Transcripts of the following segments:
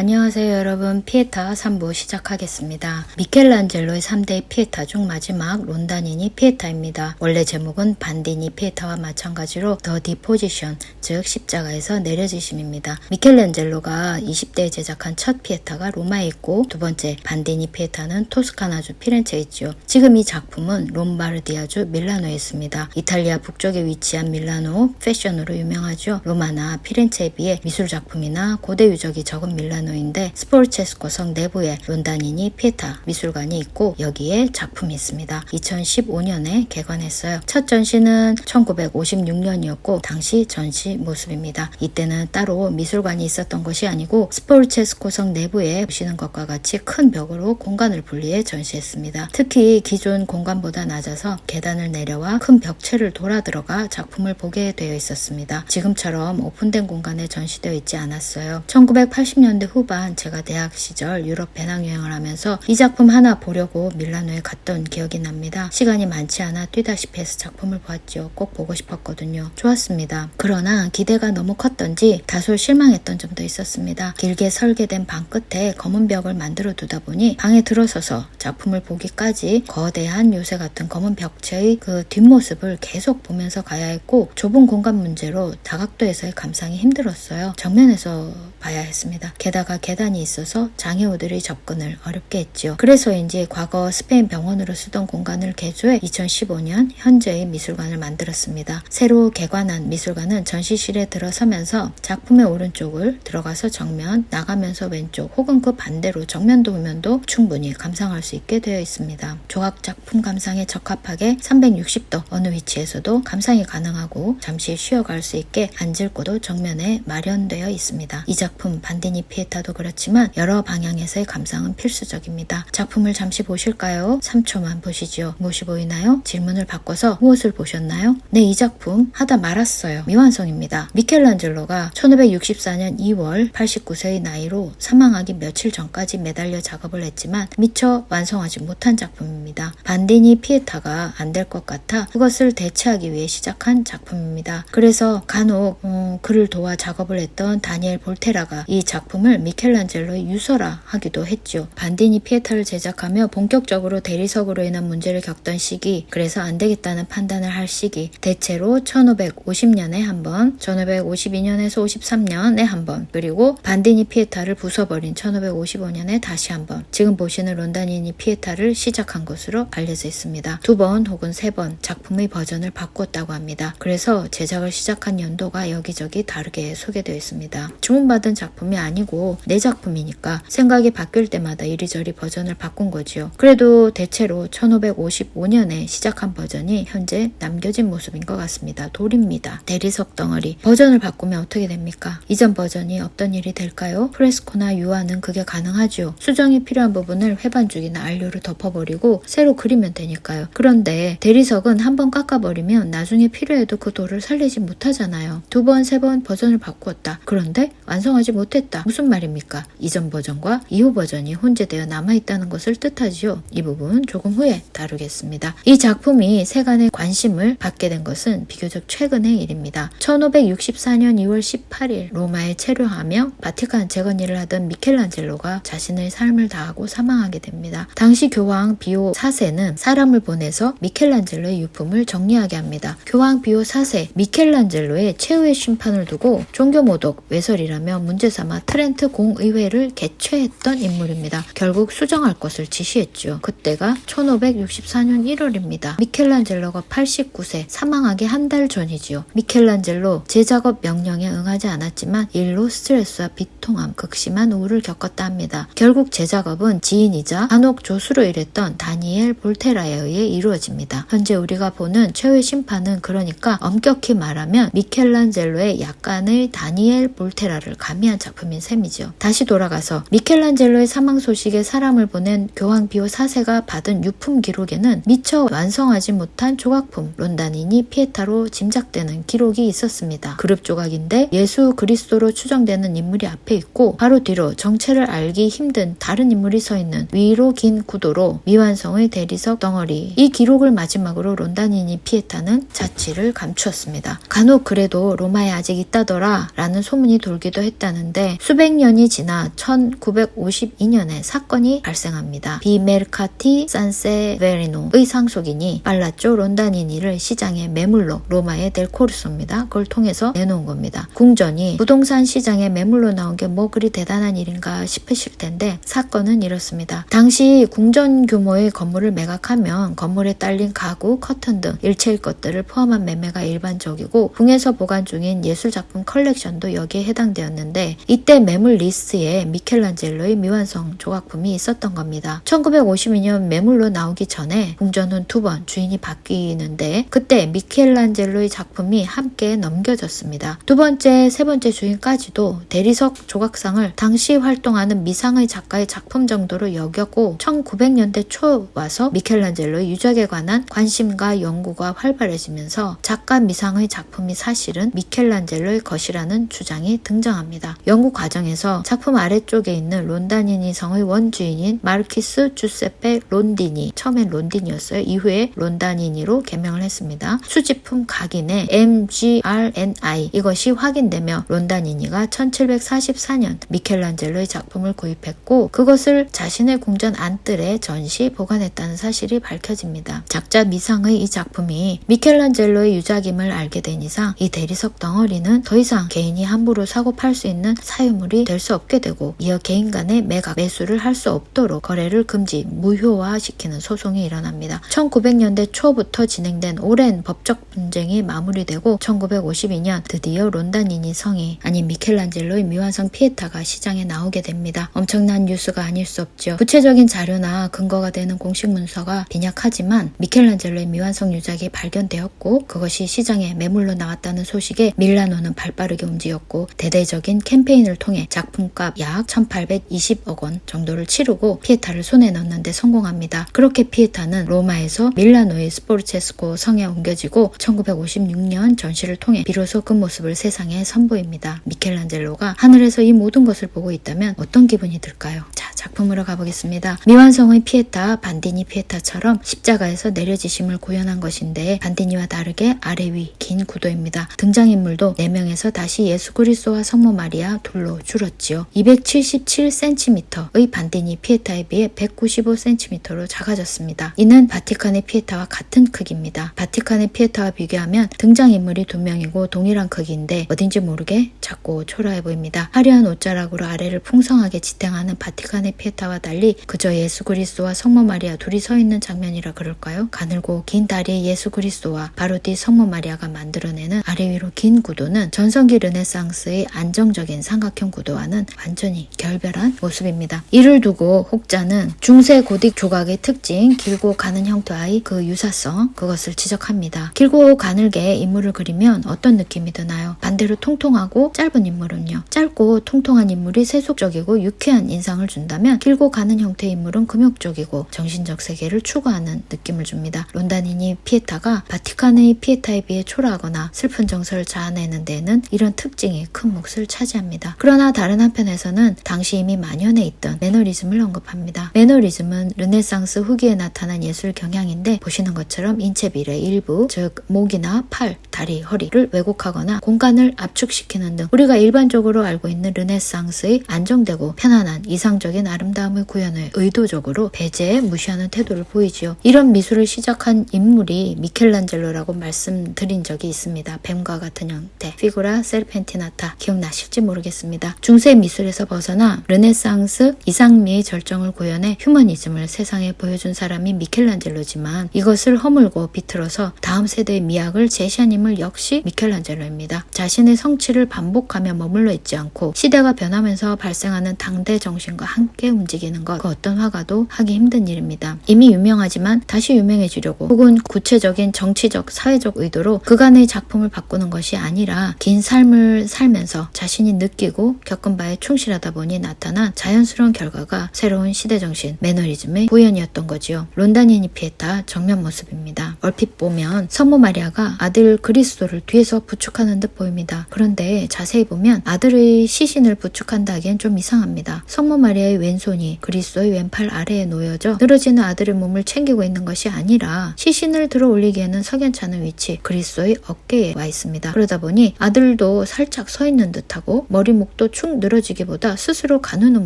안녕하세요 여러분. 피에타 3부 시작하겠습니다. 미켈란젤로의 3대 피에타 중 마지막 론다니니 피에타입니다. 원래 제목은 반디니 피에타와 마찬가지로 더 디포지션, 즉 십자가에서 내려지심입니다. 미켈란젤로가 20대에 제작한 첫 피에타가 로마에 있고 두 번째 반디니 피에타는 토스카나주 피렌체에 있죠. 지금 이 작품은 롬바르디아주 밀라노에 있습니다. 이탈리아 북쪽에 위치한 밀라노 패션으로 유명하죠. 로마나 피렌체에 비해 미술 작품이나 고대 유적이 적은 밀라노인데 스포르체스코 성 내부에 론다니니 피에타 미술관이 있고 여기에 작품이 있습니다. 2015년에 개관했어요. 첫 전시는 1956년이었고 당시 전시 모습입니다. 이때는 따로 미술관이 있었던 것이 아니고 스포르체스코 성 내부에 보시는 것과 같이 큰 벽으로 공간을 분리해 전시했습니다. 특히 기존 공간보다 낮아서 계단을 내려와 큰 벽체를 돌아 들어가 작품을 보게 되어 있었습니다. 지금처럼 오픈된 공간에 전시되어 있지 않았어요. 1980년대 후반 제가 대학 시절 유럽 배낭여행을 하면서 이 작품 하나 보려고 밀라노에 갔던 기억이 납니다. 시간이 많지 않아 뛰다시피 해서 작품을 보았죠. 꼭 보고 싶었거든요. 좋았습니다. 그러나 기대가 너무 컸던지 다소 실망했던 점도 있었습니다. 길게 설계된 방 끝에 검은 벽을 만들어 두다 보니 방에 들어서서 작품을 보기까지 거대한 요새 같은 검은 벽체의 그 뒷모습을 계속 보면서 가야 했고 좁은 공간 문제로 다각도에서의 감상이 힘들었어요. 정면에서 봐야 했습니다. 게다가 계단이 있어서 장애우들의 접근을 어렵게 했지요. 그래서인지 과거 스페인 병원으로 쓰던 공간을 개조해 2015년 현재의 미술관을 만들었습니다. 새로 개관한 미술관은 전시실에 들어서면서 작품의 오른쪽을 들어가서 정면, 나가면서 왼쪽 혹은 그 반대로 정면도 후면도 충분히 감상할 수 있게 되어 있습니다. 조각 작품 감상에 적합하게 360도 어느 위치에서도 감상이 가능하고 잠시 쉬어갈 수 있게 앉을 곳도 정면에 마련되어 있습니다. 이 작품 반디니 피에타도 그렇지만 여러 방향에서의 감상은 필수적입니다. 작품을 잠시 보실까요? 3초만 보시죠. 무엇이 보이나요? 질문을 바꿔서 무엇을 보셨나요? 네, 이 작품 하다 말았어요. 미완성입니다. 미켈란젤로가 1564년 2월 89세의 나이로 사망하기 며칠 전까지 매달려 작업을 했지만 미처 완성하지 못한 작품입니다. 반디니 피에타가 안 될 것 같아 그것을 대체하기 위해 시작한 작품입니다. 그래서 간혹 그를 도와 작업을 했던 다니엘 볼테라가 이 작품을 미켈란젤로의 유서라 하기도 했죠. 반디니 피에타를 제작하며 본격적으로 대리석으로 인한 문제를 겪던 시기, 그래서 안 되겠다는 판단을 할 시기, 대체로 1550년에 한 번, 1552년에서 53년에 한 번, 그리고 반디니 피에타를 부숴버린 1555년에 다시 한 번, 지금 보시는 론다니니 피에타를 시작한 것으로 알려져 있습니다. 2번 혹은 3번 작품의 버전을 바꿨다고 합니다. 그래서 제작을 시작한 연도가 여기저기 다르게 소개되어 있습니다. 주문받은 작품이 아니고 내 작품이니까 생각이 바뀔 때마다 이리저리 버전을 바꾼 거지요. 그래도 대체로 1555년에 시작한 버전이 현재 남겨진 모습인 것 같습니다. 돌입니다. 대리석 덩어리. 버전을 바꾸면 어떻게 됩니까? 이전 버전이 없던 일이 될까요? 프레스코나 유화는 그게 가능하죠. 수정이 필요한 부분을 회반죽이나 안료를 덮어버리고 새로 그리면 되니까요. 그런데 대리석은 한번 깎아버리면 나중에 필요해도 그 돌을 살리지 못하잖아요. 2번, 3번 버전을 바꾸었다. 그런데 완성하지 못했다. 무슨 말입니까? 이전 버전과 이후 버전이 혼재되어 남아있다는 것을 뜻하지요. 이 부분 조금 후에 다루겠습니다. 이 작품이 세간의 관심을 받게 된 것은 비교적 최근의 일입니다. 1564년 2월 18일 로마에 체류하며 바티칸 재건일을 하던 미켈란젤로가 자신의 삶을 다하고 사망하게 됩니다. 당시 교황 비오 4세는 사람을 보내서 미켈란젤로의 유품을 정리하게 합니다. 교황 비오 4세 미켈란젤로의 최후의 심판을 두고 종교모독, 외설이라며 문제삼아 트렌트 공의회를 개최했던 인물입니다. 결국 수정할 것을 지시했죠. 그때가 1564년 1월입니다. 미켈란젤로가 89세 사망하기 한 달 전이지요. 미켈란젤로 제작업 명령에 응하지 않았지만 일로 스트레스와 비통함, 극심한 우울을 겪었다 합니다. 결국 제작업은 지인이자 간혹 조수로 일했던 다니엘 볼테라에 의해 이루어집니다. 현재 우리가 보는 최후의 심판은 그러니까 엄격히 말하면 미켈란젤로의 약간의 다니엘 볼테라를 가미한 작품인 셈이죠. 다시 돌아가서 미켈란젤로의 사망 소식에 사람을 보낸 교황 비오 4세가 받은 유품 기록에는 미처 완성하지 못한 조각품 론다니니 피에타로 짐작되는 기록이 있었습니다. 그룹 조각인데 예수 그리스도로 추정되는 인물이 앞에 있고 바로 뒤로 정체를 알기 힘든 다른 인물이 서 있는 위로 긴 구도로 미완성의 대리석 덩어리. 이 기록을 마지막으로 론다니니 피에타는 자취를 감추었습니다. 간혹 그래도 로마에 아직 있다더라 라는 소문이 돌기도 했던 했다는데 수백 년이 지나 1952년에 사건이 발생합니다. 비메르카티 산세베리노의 상속인이 빨라쪼 론다니니를 시장의 매물로 로마의 델코르소입니다. 그걸 통해서 내놓은 겁니다. 궁전이 부동산 시장에 매물로 나온 게 뭐 그리 대단한 일인가 싶으실 텐데 사건은 이렇습니다. 당시 궁전 규모의 건물을 매각하면 건물에 딸린 가구, 커튼 등 일체의 것들을 포함한 매매가 일반적이고 궁에서 보관 중인 예술작품 컬렉션도 여기에 해당되었는데 이때 매물 리스트에 미켈란젤로의 미완성 조각품이 있었던 겁니다. 1952년 매물로 나오기 전에 궁전은 2번 주인이 바뀌는데 그때 미켈란젤로의 작품이 함께 넘겨졌습니다. 두 번째, 세 번째 주인까지도 대리석 조각상을 당시 활동하는 미상의 작가의 작품 정도로 여겼고 1900년대 초 와서 미켈란젤로의 유적에 관한 관심과 연구가 활발해지면서 작가 미상의 작품이 사실은 미켈란젤로의 것이라는 주장이 등장합니다. 연구 과정에서 작품 아래쪽에 있는 론다니니 성의 원주인인 마르키스 주세페 론디니, 처음엔 론디니였어요. 이후에 론다니니로 개명을 했습니다. 수집품 각인에 MGRNI 이것이 확인되며 론다니니가 1744년 미켈란젤로의 작품을 구입했고 그것을 자신의 궁전 안뜰에 전시 보관했다는 사실이 밝혀집니다. 작자 미상의 이 작품이 미켈란젤로의 유작임을 알게 된 이상 이 대리석 덩어리는 더 이상 개인이 함부로 사고 팔 수 있는 사유물이 될 수 없게 되고 이어 개인 간의 매각, 매수를 할 수 없도록 거래를 금지, 무효화시키는 소송이 일어납니다. 1900년대 초부터 진행된 오랜 법적 분쟁이 마무리되고 1952년 드디어 론다니니 성이 아닌 미켈란젤로의 미완성 피에타가 시장에 나오게 됩니다. 엄청난 뉴스가 아닐 수 없죠. 구체적인 자료나 근거가 되는 공식 문서가 빈약하지만 미켈란젤로의 미완성 유작이 발견되었고 그것이 시장에 매물로 나왔다는 소식에 밀라노는 발빠르게 움직였고 대대적인 캠페인을 통해 작품값 약 1820억 원 정도를 치르고 피에타를 손에 넣는 데 성공합니다. 그렇게 피에타는 로마에서 밀라노의 스포르체스코 성에 옮겨지고 1956년 전시를 통해 비로소 그 모습을 세상에 선보입니다. 미켈란젤로가 하늘에서 이 모든 것을 보고 있다면 어떤 기분이 들까요? 자, 작품으로 가보겠습니다. 미완성의 피에타, 반디니 피에타처럼 십자가에서 내려지심을 구현한 것인데 반디니와 다르게 아래 위 긴 구도입니다. 등장인물도 4명에서 다시 예수 그리스도와 성모 마리아 둘로 줄었지요. 277cm의 반디니 피에타에 비해 195cm로 작아졌습니다. 이는 바티칸의 피에타와 같은 크기입니다. 바티칸의 피에타와 비교하면 등장인물이 2명이고 동일한 크기인데 어딘지 모르게 작고 초라해 보입니다. 화려한 옷자락으로 아래를 풍성하게 지탱하는 바티칸의 피에타와 달리 그저 예수 그리스도와 성모 마리아 둘이 서 있는 장면이라 그럴까요? 가늘고 긴 다리의 예수 그리스도와 바로 뒤 성모 마리아가 만들어내는 아래 위로 긴 구도는 전성기 르네상스의 안정적인 삼각형 구도와는 완전히 결별한 모습입니다. 이를 두고 혹자는 중세 고딕 조각의 특징, 길고 가는 형태와의 그 유사성, 그것을 지적합니다. 길고 가늘게 인물을 그리면 어떤 느낌이 드나요? 반대로 통통하고 짧은 인물은요? 짧고 통통한 인물이 세속적이고 유쾌한 인상을 준다면 길고 가는 형태의 인물은 금욕적이고 정신적 세계를 추구하는 느낌을 줍니다. 론다니니 피에타가 바티칸의 피에타에 비해 초라하거나 슬픈 정서를 자아내는 데에는 이런 특징이 큰 몫을 차지합니다. 그러나 다른 한편에서는 당시 이미 만연해 있던 매너리즘을 언급합니다. 매너리즘은 르네상스 후기에 나타난 예술 경향인데 보시는 것처럼 인체 비례 일부, 즉 목이나 팔, 다리, 허리를 왜곡하거나 공간을 압축시키는 등 우리가 일반적으로 알고 있는 르네상스의 안정되고 편안한 이상적인 아름다움의 구현을 의도적으로 배제해 무시하는 태도를 보이지요. 이런 미술을 시작한 인물이 미켈란젤로라고 말씀드린 적이 있습니다. 뱀과 같은 형태, 피구라 세르펜티나타, 기억나실지 모르겠습니다. 중세 미술에서 벗어나 르네상스 이상미의 절정을 구현해 휴머니즘을 세상에 보여준 사람이 미켈란젤로지만 이것을 허물고 비틀어서 다음 세대의 미학을 제시한 인물 역시 미켈란젤로입니다. 자신의 성취를 반복하며 머물러 있지 않고 시대가 변하면서 발생하는 당대 정신과 함께 움직이는 것, 그 어떤 화가도 하기 힘든 일입니다. 이미 유명하지만 다시 유명해지려고 혹은 구체적인 정치적, 사회적 의도로 그간의 작품을 바꾸는 것이 아니라 긴 삶을 살면서 자신이 느끼고 겪은 바에 충실하다 보니 나타난 자연스러운 결과가 새로운 시대정신, 매너리즘의 구현이었던 거지요. 론다니니 피에타 정면 모습입니다. 얼핏 보면 성모 마리아가 아들 그리스도를 뒤에서 부축하는 듯 보입니다. 그런데 자세히 보면 아들의 시신을 부축한다 하기엔 좀 이상합니다. 성모 마리아의 왼손이 그리스도의 왼팔 아래에 놓여져 늘어지는 아들의 몸을 챙기고 있는 것이 아니라 시신을 들어 올리기에는 석연치 않은 위치 그리스도의 어깨에 와 있습니다. 그러다 보니 아들도 살짝 서 있는 듯하고 머리목도 축 늘어지기보다 스스로 가누는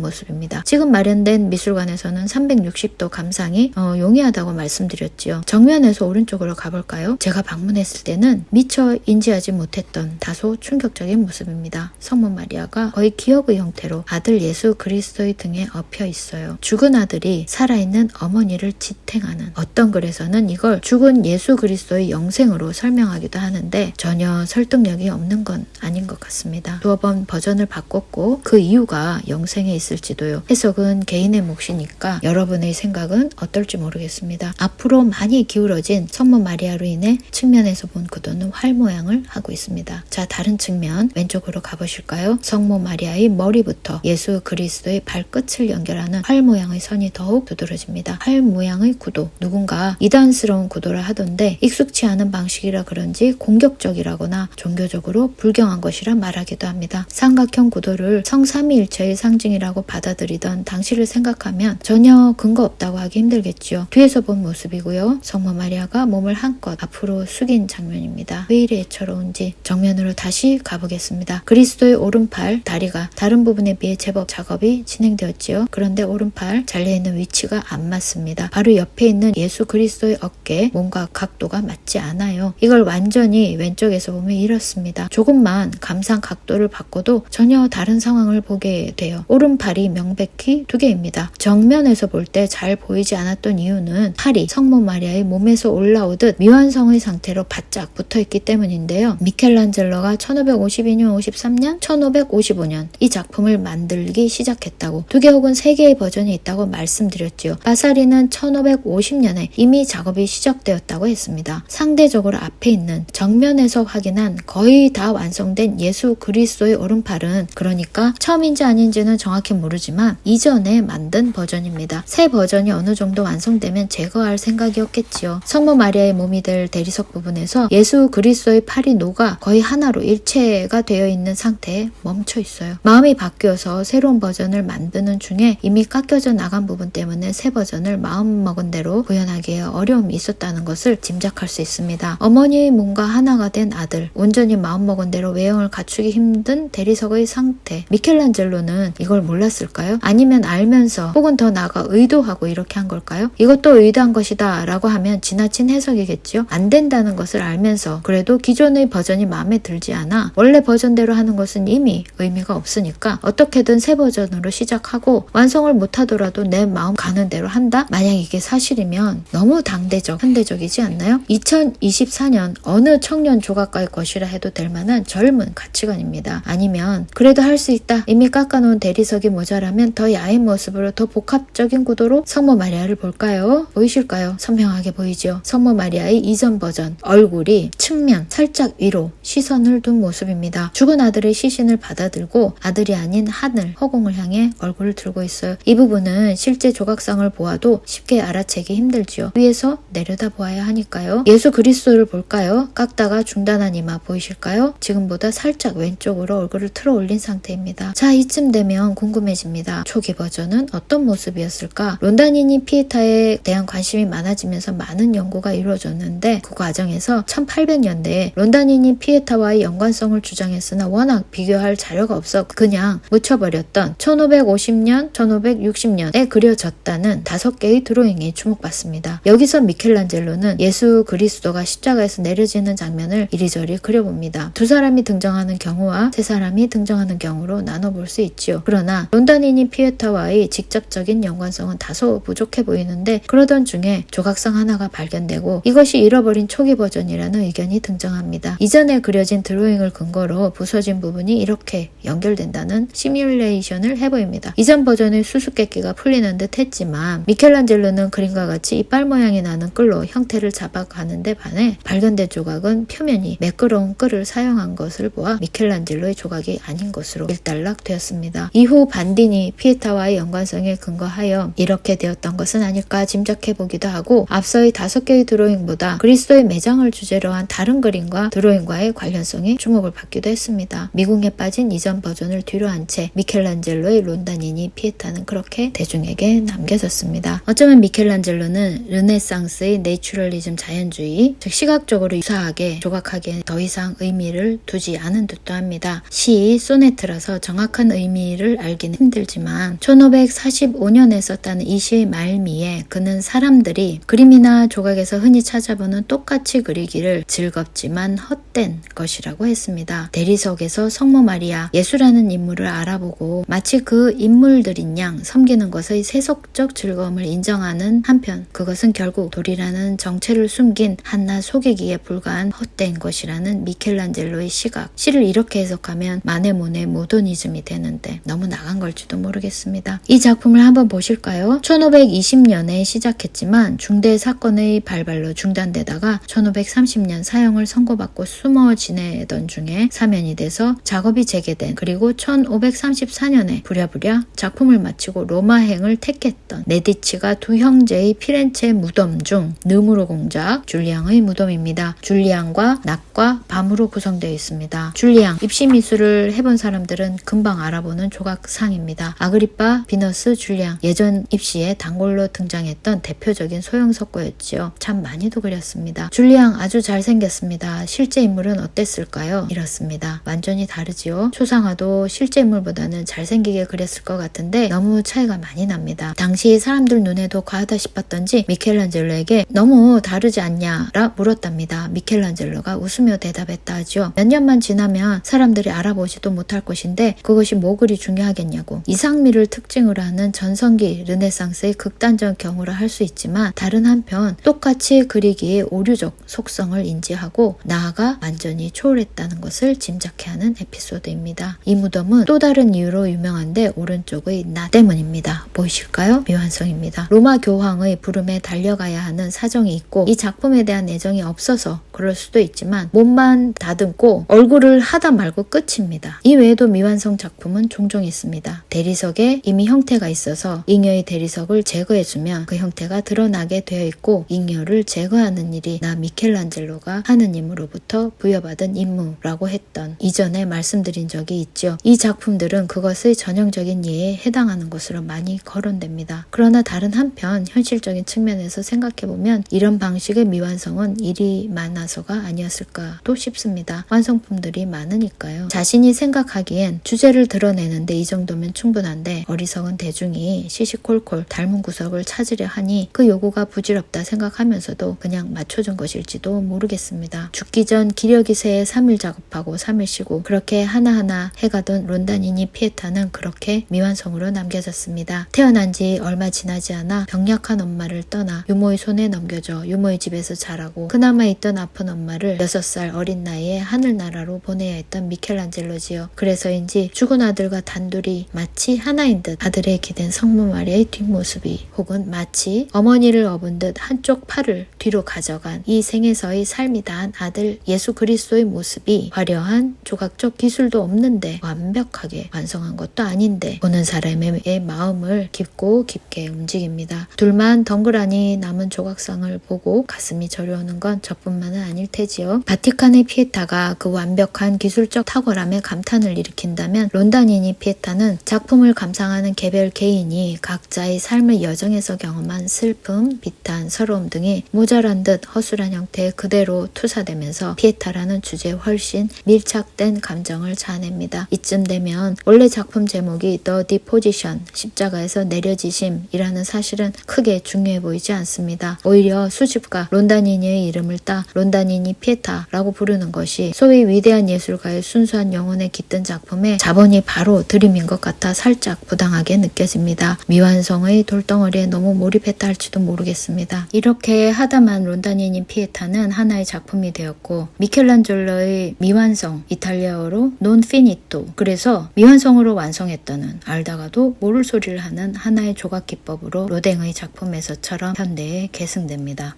모습입니다. 지금 마련된 미술관에서는 360도 감상이 용이하다고 말씀드렸지요. 정면에서 오른쪽으로 가볼까요? 제가 방문했을 때는 미처 인지하지 못했던 다소 충격적인 모습입니다. 성모 마리아가 거의 기업의 형태로 아들 예수 그리스도의 등에 엎여 있어요. 죽은 아들이 살아있는 어머니를 지탱하는, 어떤 글에서는 이걸 죽은 예수 그리스도의 영생으로 설명하기도 하는데 전혀 설득력이 없는 건 아닌 것 같습니다. 두어 번 버전을 바꿨고 그 이유가 영생에 있을지도요. 해석은 개인의 몫이니까 여러분의 생각은 어떨지 모르겠습니다. 앞으로 많이 기울어진 성모 마리아로 인해 측면에서 본 구도는 활 모양을 하고 있습니다. 자, 다른 측면 왼쪽으로 가보실까요? 성모 마리아의 머리부터 예수 그리스도의 발끝을 연결하는 활 모양의 선이 더욱 두드러집니다. 활 모양의 구도, 누군가 이단스러운 구도라 하던데 익숙치 않은 방식이라 그런지 공격적이라거나 종교적으로 불경한 것이라 말하기도 합니다. 삼각형 구도를 성삼위일체의 상징이라고 받아들이던 당시를 생각하면 전혀 근거 없다고 하기 힘들겠지요. 뒤에서 본 모습이고요. 성모 마리아가 몸을 한껏 앞으로 숙인 장면입니다. 왜 이리 애처로운지 정면으로 다시 가보겠습니다. 그리스도의 오른팔, 다리가 다른 부분에 비해 제법 작업이 진행되었지요. 그런데 오른팔 잘려있는 위치가 안 맞습니다. 바로 옆에 있는 예수 그리스도의 어깨, 몸과 각도가 맞지 않아요. 이걸 완전히 왼쪽에서 보면 이렇습니다. 조금만 감상 각도를 바꿔도 전혀 다른 상황을 보게 돼요. 오른팔이 명백히 두 개입니다. 정면에서 볼 때 잘 보이지 않았던 이유는 팔이 성모 마리아의 몸에서 올라오듯 미완성의 상태로 바짝 붙어있기 때문인데요. 미켈란젤로가 1552년, 53년, 1555년 이 작품을 만들기 시작했다고, 2개 혹은 3개의 버전이 있다고 말씀드렸지요. 바사리는 1550년에 이미 작업이 시작되었다고 했습니다. 상대적으로 앞에 있는 정면에서 확인한 거의 다 완성된 예수 그리스도의 오른팔은, 그러니까 처음인지 아닌지는 정확히 모르지만 이전에 만든 버전입니다. 새 버전이 어느 정도 완성되면 제거할 생각이었겠지요. 성모 마리아의 몸이 될 대리석 부분에서 예수 그리스도의 팔이 녹아 거의 하나로 일체가 되어 있는 상태에 멈춰 있어요. 마음이 바뀌어서 새로운 버전을 만드는 중에 이미 깎여져 나간 부분 때문에 새 버전을 마음먹은 대로 구현하기에 어려움이 있었다는 것을 짐작할 수 있습니다. 어머니의 몸과 하나가 된 아들, 온전히 마음먹은 대로 외형을 갖추기 힘든 대리석의 상태. 미켈란젤로는 이걸 몰랐을까요? 아니면 알면서, 혹은 더 나아가 의도하고 이렇게 한 걸까요? 이것도 의도한 것이다 라고 하면 지나친 해석이겠죠. 안 된다는 것을 알면서 그래도 기존의 버전이 마음에 들지 않아 원래 버전대로 하는 것은 이미 의미가 없으니까 어떻게든 새 버전으로 시작하고 완성을 못하더라도 내 마음 가는 대로 한다? 만약 이게 사실이면 너무 당대적, 현대적이지 않나요? 2024년 어느 청년 조각가의 것이라 해도 될 만한 젊은 가치관입니다. 아니면 그래도 할 수 있다, 이미 깎아놓은 대리석이 모자라면 더 야한 모습으로 더 복합적인 구도로 성모 마리아를 볼까요? 보이실까요? 선명하게 보이죠? 성모 마리아의 이전 버전, 얼굴이 측면 살짝 위로 시선을 둔 모습입니다. 죽은 아들의 시신을 받아들고 아들이 아닌 하늘, 허공을 향해 얼굴을 들고 있어요. 이 부분은 실제 조각상을 보아도 쉽게 알아채기 힘들지요. 위에서 내려다 보아야 하니까요. 예수 그리스도를 볼까요? 깎다가 중단한 이마 보이실까요? 지금보다 살짝 왼쪽으로 얼굴을 틀어 올린 상태입니다. 자, 이쯤 되면 궁금해집니다. 초기 버전은 어떤 모습이었을까? 론다니니 피에타에 대한 관심이 많아지면서 많은 연구가 이루어졌는데 그 과정에서 1800년대에 론다니니 피에타와의 연관성을 주장했으나 워낙 비교할 자료가 없어 그냥 묻혀버렸던 1550년, 1560년에 그려졌다는 5개의 드로잉이 주목받습니다. 여기서 미켈란젤로는 예수 그리스도가 십자가에서 내려지는 장면을 이리저리 그려봅니다. 2사람이 등장하는 경우와 3사람이 등장하는 경우로 나눠볼 수 있지요. 그러나 론다니니 피에타와의 직접적인 연관성은 다소 부족해 보이는데 그러던 중에 조각상 하나가 발견되고 이것이 잃어버린 초기 버전이라는 의견이 등장합니다. 이전에 그려진 드로잉을 근거로 부서진 부분이 이렇게 연결된다는 시뮬레이션을 해보입니다. 이전 버전의 수수께끼가 풀리는 듯 했지만 미켈란젤로는 그림과 같이 이빨 모양이 나는 끌로 형태를 잡아가는 데 반해 발견된 조각은 표면이 매끄러운 끌을 사용한 것을 보아 미켈란젤로의 조각이 아닌 것으로 일단락 되었습니다. 이후 반디니 피에타와의 연관성에 근거하여 이렇게 되었던 것은 아닐까 짐작해보기도 하고 앞서의 5개의 드로잉보다 그리스도의 매장을 주제로 한 다른 그림과 드로잉과의 관련성이 주목을 받기도 했습니다. 미궁에 빠진 이전 버전을 뒤로 한 채 미켈란젤로의 론다니니 론다니니 피에타는 그렇게 대중에게 남겨졌습니다. 어쩌면 미켈란젤로는 르네상스의 내추럴리즘 자연주의, 즉 시각적으로 유사하게 조각하기에 더 이상 의미를 두지 않은 듯도 합니다. 시 소네트라서 정확한 의미를 알기는 힘들지만 1545년에 썼다는 이 시의 말미에 그는 사람들이 그림이나 조각에서 흔히 찾아보는 똑같이 그리기를 즐겁지만 헛된 것이라고 했습니다. 대리석에서 성모 마리아 예수라는 인물을 알아보고 마치 그 인물들인 양 섬기는 것의 세속적 즐거움을 인정하는 한편 그것은 결국 돌이라는 정체를 숨긴 한낱 속이기에 불과한 헛된 것이라는 미켈란젤로의 시각. 시를 이렇게 해석하면 마네모네 모더니즘이 되는데 너무 나간 걸지도 모르겠습니다. 이 작품을 한번 보실까요? 1520년에 시작했지만 중대 사건의 발발로 중단되다가 1530년 사형을 선고받고 숨어 지내던 중에 사면이 돼서 작업이 재개된, 그리고 1534년에 부랴부랴 작품을 마치고 로마행을 택했던 메디치가 두 형제의 피렌체 무덤 중 느무로 공작 줄리앙의 무덤입니다. 줄리앙과 낮과 밤으로 구성되어 있습니다. 줄리앙, 입시 미술을 해본 사람들은 금방 알아보는 조각상입니다. 아그리파, 비너스, 줄리앙, 예전 입시에 단골로 등장했던 대표적인 소형 석고였지요. 참 많이도 그렸습니다. 줄리앙 아주 잘생겼습니다. 실제 인물은 어땠을까요? 이렇습니다. 완전히 다르지요. 초상화도 실제 인물보다는 잘생기게 그렸을 것 같은데 너무 차이가 많이 납니다. 당시 사람들 눈에도 과하다 싶었던지 미켈란젤로에게 너무 다르지 않냐라 물었답니다. 미켈란젤로가 웃으며 대답했다 하죠. 몇 년만 지나면 사람들이 알아보지도 못할 것인데 그것이 뭐 그리 중요하겠냐고. 이상미를 특징으로 하는 전성기 르네상스의 극단적 경우라 할 수 있지만 다른 한편 똑같이 그리기의 오류적 속성을 인지하고 나아가 완전히 초월했다는 것을 짐작케 하는 에피소드입니다. 이 무덤은 또 다른 이유로 유명한데 오른쪽의 나 때문입니다. 보이실까요? 미완성입니다. 로마 교황의 부름에 달려가야 하는 사정이 있고 이 작품에 대한 애정이 없어서 그럴 수도 있지만 몸만 다듬고 얼굴을 하다 말고 끝입니다. 이 외에도 미완성 작품은 종종 있습니다. 대리석에 이미 형태가 있어서 잉여의 대리석을 제거해주면 그 형태가 드러나게 되어 있고 잉여를 제거하는 일이 나 미켈란젤로가 하느님으로부터 부여받은 임무라고 했던 이전에 말씀드린 적이 있죠. 이 작품들은 그것의 전형적인 예에 해당하는 것으로 많이 거론됩니다. 그러나 다른 한편 현실적인 측면에서 생각해보면 이런 방식의 미완성은 일이 많아서가 아니었을까도 싶습니다. 완성품들이 많으니까요. 자신이 생각하기엔 주제를 드러내는데 이 정도면 충분한데 어리석은 대중이 시시콜콜 닮은 구석을 찾으려 하니 그 요구가 부질없다 생각하면서도 그냥 맞춰준 것일지도 모르겠습니다. 죽기 전 기력이 새에 3일 작업하고 3일 쉬고 그렇게 하나하나 해가던 론다니니 피에타는 그렇게 미완성으로 남겨졌습니다. 태어난 지 얼마 지나지 않아 병약한 엄마를 떠나 유모의 손에 넘겨져 유모의 집에서 자라고 그나마 있던 아픈 엄마를 6살 어린 나이에 하늘나라로 보내야 했던 미켈란젤로지요. 그래서인지 죽은 아들과 단둘이 마치 하나인 듯 아들의 기댄 성모 마리아의 뒷모습이 혹은 마치 어머니를 업은 듯 한쪽 팔을 뒤로 가져간 이 생에서의 삶이 다한 아들 예수 그리스도의 모습이 화려한 조각적 기술도 없는데 완벽하게 완성한 것도 아닌데 보는 사람의 마음을 깊고 깊게 움직입니다. 둘만 덩그라니 남은 조각상을 보고 가슴이 저려오는 건 저뿐만은 아닐 테지요. 바티칸의 피에타가 그 완벽한 기술적 탁월함에 감탄을 일으킨다면 론다니니 피에타는 작품을 감상하는 개별 개인이 각자의 삶의 여정에서 경험한 슬픔, 비탄, 서러움 등이 모자란 듯 허술한 형태에 그대로 투사되면서 피에타라는 주제에 훨씬 밀착된 감정을 자아냅니다. 이쯤 되면 원래 작품 제목이 The Deposition, 십자가에서 내려지심이라는 사실은 크게 중요해 보이지 않습니다. 오히려 수집가 론다니니의 이름을 따 론다니니 피에타라고 부르는 것이 소위 위대한 예술가의 순수한 영혼에 깃든 작품에 자본이 바로 들이민 것 같아 살짝 부당하게 느껴집니다. 미완성의 돌덩어리에 너무 몰입했다 할지도 모르겠습니다. 이렇게 하다만 론다니니 피에타는 하나의 작품이 되었고 미켈란젤로의 미완성, 이탈리아어로 non finito, 그래서 미완성으로 완성했다는 알다가도 모를 소리를 하는 하나의 조각 기법으로 로댕의 작품에서처럼 현대에 계승됩니다.